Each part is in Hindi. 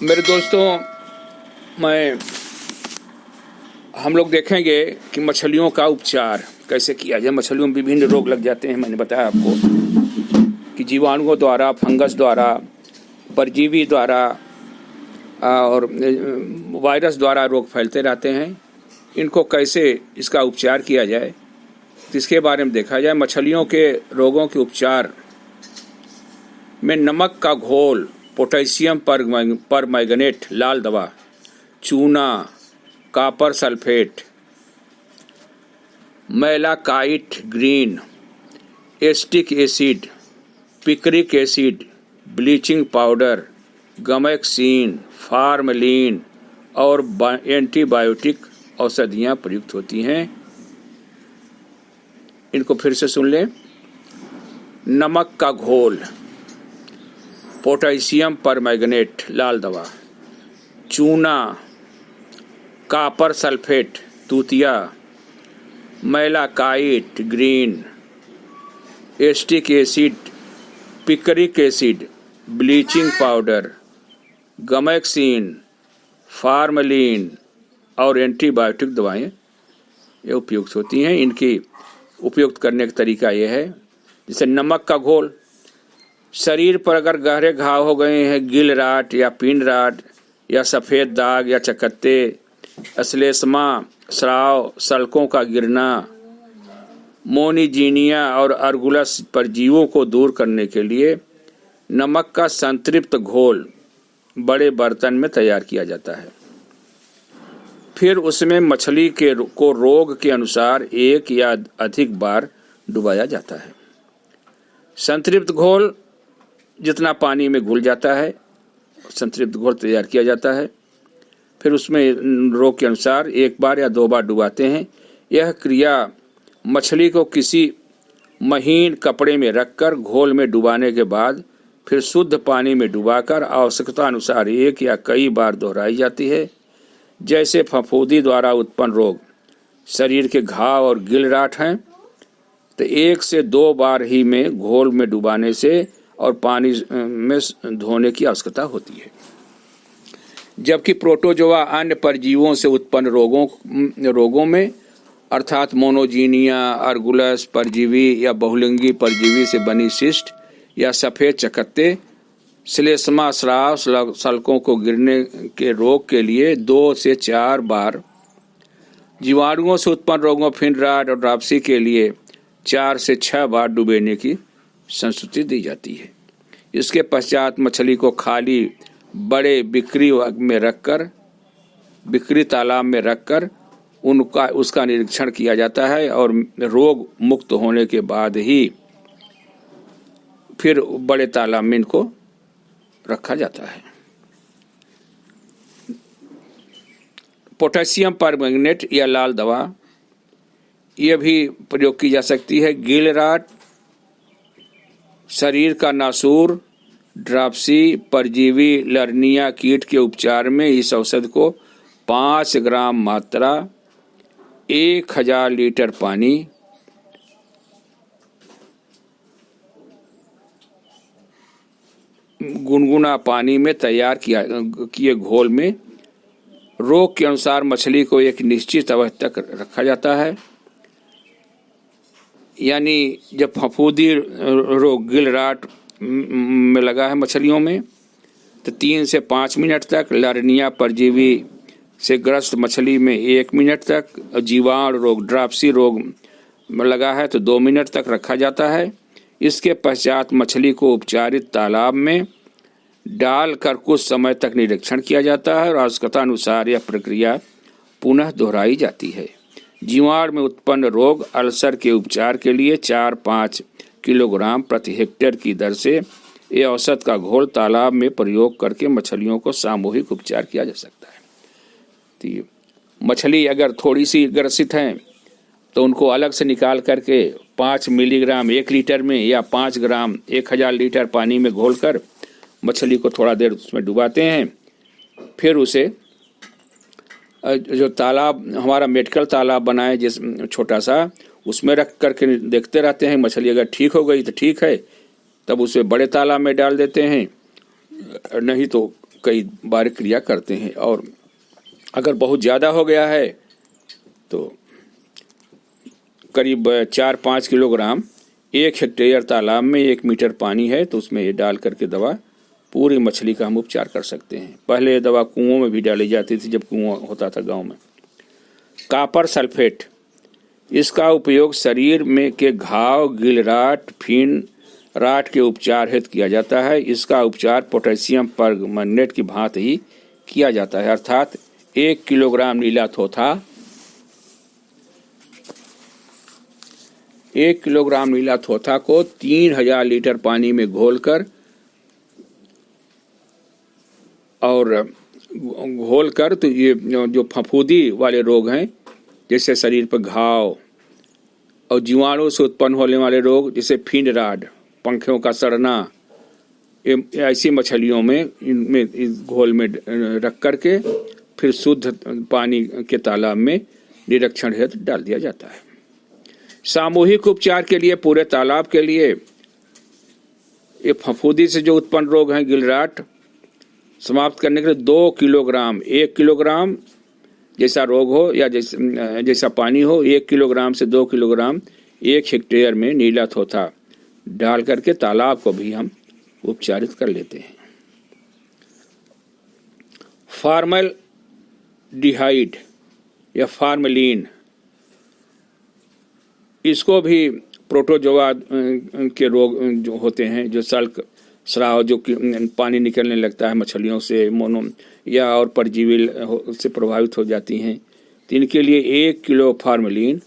मेरे दोस्तों, हम लोग देखेंगे कि मछलियों का उपचार कैसे किया जाए। मछलियों में विभिन्न रोग लग जाते हैं। मैंने बताया आपको कि जीवाणुओं द्वारा, फंगस द्वारा, परजीवी द्वारा और वायरस द्वारा रोग फैलते रहते हैं। इनको कैसे इसका उपचार किया जाए, इसके बारे में देखा जाए। मछलियों के रोगों के उपचार में नमक का घोल, पोटेशियम परमैंगनेट लाल दवा, चूना, copper sulphate, malachite green, acetic acid, picric acid, bleaching powder, gammexane, formalin और एंटीबायोटिक औषधियाँ प्रयुक्त होती हैं। इनको फिर से सुन लें। नमक का घोल, पोटेशियम परमैंगनेट लाल दवा, चूना, कॉपर सल्फेट तूतिया, malachite green, acetic acid, picric acid, bleaching powder, gammexane, formalin और एंटीबायोटिक दवाएं ये उपयुक्त होती हैं। इनकी उपयुक्त करने का तरीका यह है, जैसे नमक का घोल, शरीर पर अगर गहरे घाव हो गए हैं, गिल राट या पिंड राट या सफ़ेद दाग या चकत्ते, अश्लेष्मा, स्राव, सल्कों का गिरना, मोनीजीनिया और अर्गुलस परजीवों को दूर करने के लिए नमक का संतृप्त घोल बड़े बर्तन में तैयार किया जाता है। फिर उसमें मछली को रोग के अनुसार एक या अधिक बार डुबाया जाता है। संतृप्त घोल जितना पानी में घुल जाता है, संतृप्त घोल तैयार किया जाता है। फिर उसमें रोग के अनुसार एक बार या दो बार डुबाते हैं। यह क्रिया मछली को किसी महीन कपड़े में रखकर घोल में डुबाने के बाद फिर शुद्ध पानी में डुबाकर आवश्यकता अनुसार एक या कई बार दोहराई जाती है। जैसे फफूंदी द्वारा उत्पन्न रोग, शरीर के घाव और गिलराट हैं, तो 1 से 2 बार ही में घोल में डुबाने से और पानी में धोने की आवश्यकता होती है। जबकि प्रोटोजोआ अन्य परजीवों से उत्पन्न रोगों में अर्थात मोनोजीनिया, अर्गुलस परजीवी या बहुलिंगी परजीवी से बनी सिस्ट या सफ़ेद चकत्ते, श्लेष्मा, स्राव, सल्कों को गिरने के रोग के लिए 2 से 4 बार, जीवाणुओं से उत्पन्न रोगों फिन राट और ड्राप्सी के लिए 4 से 6 बार डुबेने की संस्तुति दी जाती है। इसके पश्चात मछली को खाली बड़े बिक्री तालाब में रखकर उसका निरीक्षण किया जाता है और रोग मुक्त होने के बाद ही फिर बड़े तालाब में इनको रखा जाता है। पोटेशियम परमैंगनेट या लाल दवा यह भी प्रयोग की जा सकती है। गिलराट, शरीर का नासूर, ड्राप्सी, परजीवी, लर्निया कीट के उपचार में इस औषध को 5 ग्राम मात्रा 1000 लीटर पानी, गुनगुना पानी में तैयार किए घोल में रोग के अनुसार मछली को एक निश्चित अवधि तक रखा जाता है। यानी जब फफूंदी रोग गिलराट में लगा है मछलियों में, तो 3 से 5 मिनट तक, लर्निया परजीवी से ग्रस्त मछली में 1 मिनट तक, जीवाणु रोग ड्राप्सी रोग में लगा है तो 2 मिनट तक रखा जाता है। इसके पश्चात मछली को उपचारित तालाब में डालकर कुछ समय तक निरीक्षण किया जाता है और आवश्यकता अनुसार यह प्रक्रिया पुनः दोहराई जाती है। जीवाणु में उत्पन्न रोग अल्सर के उपचार के लिए 4-5 किलोग्राम प्रति हेक्टेयर की दर से यह औषध का घोल तालाब में प्रयोग करके मछलियों को सामूहिक उपचार किया जा सकता है। तो मछली अगर थोड़ी सी ग्रसित हैं तो उनको अलग से निकाल करके 5 मिलीग्राम 1 लीटर में या 5 ग्राम 1000 लीटर पानी में घोलकर मछली को थोड़ा देर उसमें डुबाते हैं। फिर उसे जो तालाब, हमारा मेडिकल तालाब बना है जिस छोटा सा, उसमें रख करके देखते रहते हैं। मछली अगर ठीक हो गई तो ठीक है, तब उसे बड़े तालाब में डाल देते हैं, नहीं तो कई बार क्रिया करते हैं। और अगर बहुत ज़्यादा हो गया है तो करीब 4-5 किलोग्राम 1 हेक्टेयर तालाब में 1 मीटर पानी है तो उसमें ये डाल करके दवा पूरी मछली का हम उपचार कर सकते हैं। पहले ये दवा कुओं में भी डाली जाती थी जब कुआं होता था गांव में। कॉपर सल्फेट, इसका उपयोग शरीर में के घाव, गिलराट, फिन राट के उपचार हेतु किया जाता है। इसका उपचार पोटेशियम परमंगनेट की भांति ही किया जाता है, अर्थात 1 किलोग्राम नीला थोथा 1 किलोग्राम नीला थोथा को 3000 लीटर पानी में घोलकर तो ये जो फफूंदी वाले रोग हैं जैसे शरीर पर घाव और जीवाणु से उत्पन्न होने वाले रोग जैसे फिन राड, पंखों का सड़ना, ऐसी मछलियों में इनमें इस घोल में रख करके फिर शुद्ध पानी के तालाब में निरीक्षण हेतु डाल दिया जाता है। सामूहिक उपचार के लिए पूरे तालाब के लिए ये फफूंदी से जो उत्पन्न रोग हैं गिलराट समाप्त करने के लिए 2 किलोग्राम 1 किलोग्राम जैसा रोग हो या जैसा पानी हो 1 किलोग्राम से 2 किलोग्राम 1 हेक्टेयर में नीला थोथा डाल करके तालाब को भी हम उपचारित कर लेते हैं। फॉर्मल्डिहाइड या फार्मलिन, इसको भी प्रोटोजोआ के रोग जो होते हैं जो सल्क स्राव जो पानी निकलने लगता है मछलियों से मोनो या और परजीवी से प्रभावित हो जाती हैं तो इनके लिए 1 किलो फार्मलिन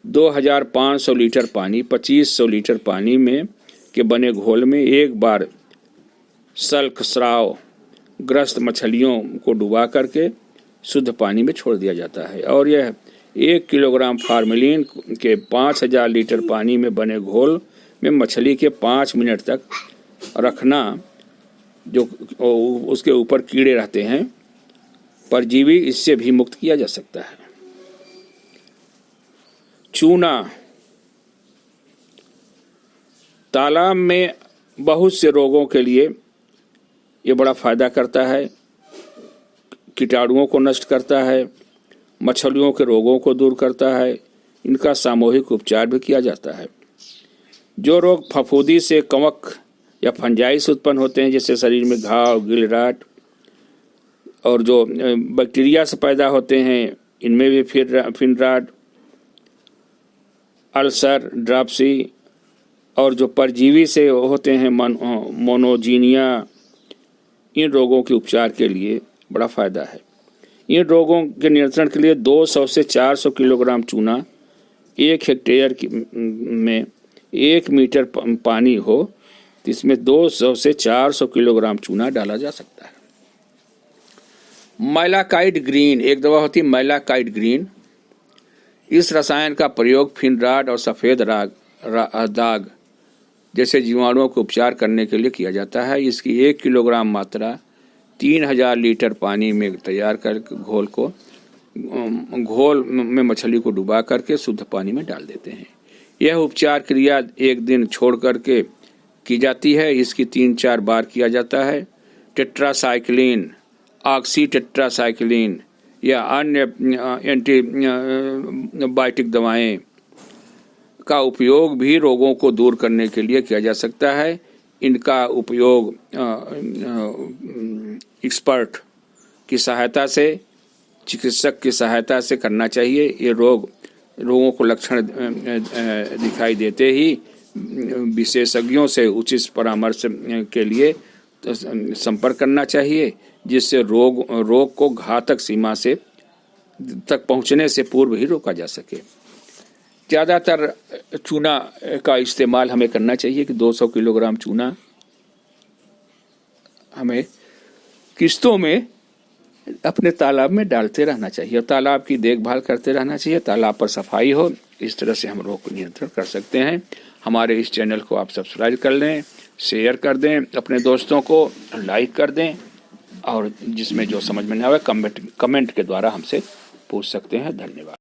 2500 लीटर पानी 2500 लीटर पानी में के बने घोल में एक बार सल्क स्राव ग्रस्त मछलियों को डुबा करके शुद्ध पानी में छोड़ दिया जाता है। और यह 1 किलोग्राम फार्मलिन के 5000 लीटर पानी में बने घोल में मछली के 5 मिनट तक रखना। जो उसके ऊपर कीड़े रहते हैं परजीवी, इससे भी मुक्त किया जा सकता है। चूना, तालाब में बहुत से रोगों के लिए ये बड़ा फायदा करता है, कीटाणुओं को नष्ट करता है, मछलियों के रोगों को दूर करता है। इनका सामूहिक उपचार भी किया जाता है। जो रोग फफूंदी से कवक या फंजाइस उत्पन्न होते हैं जैसे शरीर में घाव, गिलराट और जो बैक्टीरिया से पैदा होते हैं इनमें भी फिन राट, अल्सर, ड्राप्सी और जो परजीवी से होते हैं मोनोजीनिया, इन रोगों के उपचार के लिए बड़ा फायदा है। इन रोगों के नियंत्रण के लिए 200 से 400 किलोग्राम चूना 1 हेक्टेयर में 1 मीटर पानी हो तो इसमें 200 से 400 किलोग्राम चूना डाला जा सकता है। मैलाकाइड ग्रीन, एक दवा होती है मैलाकाइड ग्रीन। इस रसायन का प्रयोग फिन राट और सफ़ेद दाग जैसे जीवाणुओं को उपचार करने के लिए किया जाता है। इसकी 1 किलोग्राम मात्रा 3000 लीटर पानी में तैयार कर घोल में मछली को डुबा करके शुद्ध पानी में डाल देते हैं। यह उपचार क्रिया 1 दिन छोड़ करके की जाती है। इसकी 3-4 बार किया जाता है। टेट्रासाइक्लिन, ऑक्सी टेट्रासाइक्लिन या अन्य एंटीबायोटिक दवाएं का उपयोग भी रोगों को दूर करने के लिए किया जा सकता है। इनका उपयोग एक्सपर्ट की सहायता से, चिकित्सक की सहायता से करना चाहिए। ये रोगों को लक्षण दिखाई देते ही विशेषज्ञों से उचित परामर्श के लिए संपर्क करना चाहिए, जिससे रोग को घातक सीमा से तक पहुंचने से पूर्व ही रोका जा सके। ज़्यादातर चूना का इस्तेमाल हमें करना चाहिए कि 200 किलोग्राम चूना हमें किस्तों में अपने तालाब में डालते रहना चाहिए और तालाब की देखभाल करते रहना चाहिए। तालाब पर सफाई हो, इस तरह से हम रोग को नियंत्रण कर सकते हैं। हमारे इस चैनल को आप सब्सक्राइब कर लें, शेयर कर दें, अपने दोस्तों को लाइक कर दें और जिसमें जो समझ में ना आए कमेंट के द्वारा हमसे पूछ सकते हैं। धन्यवाद।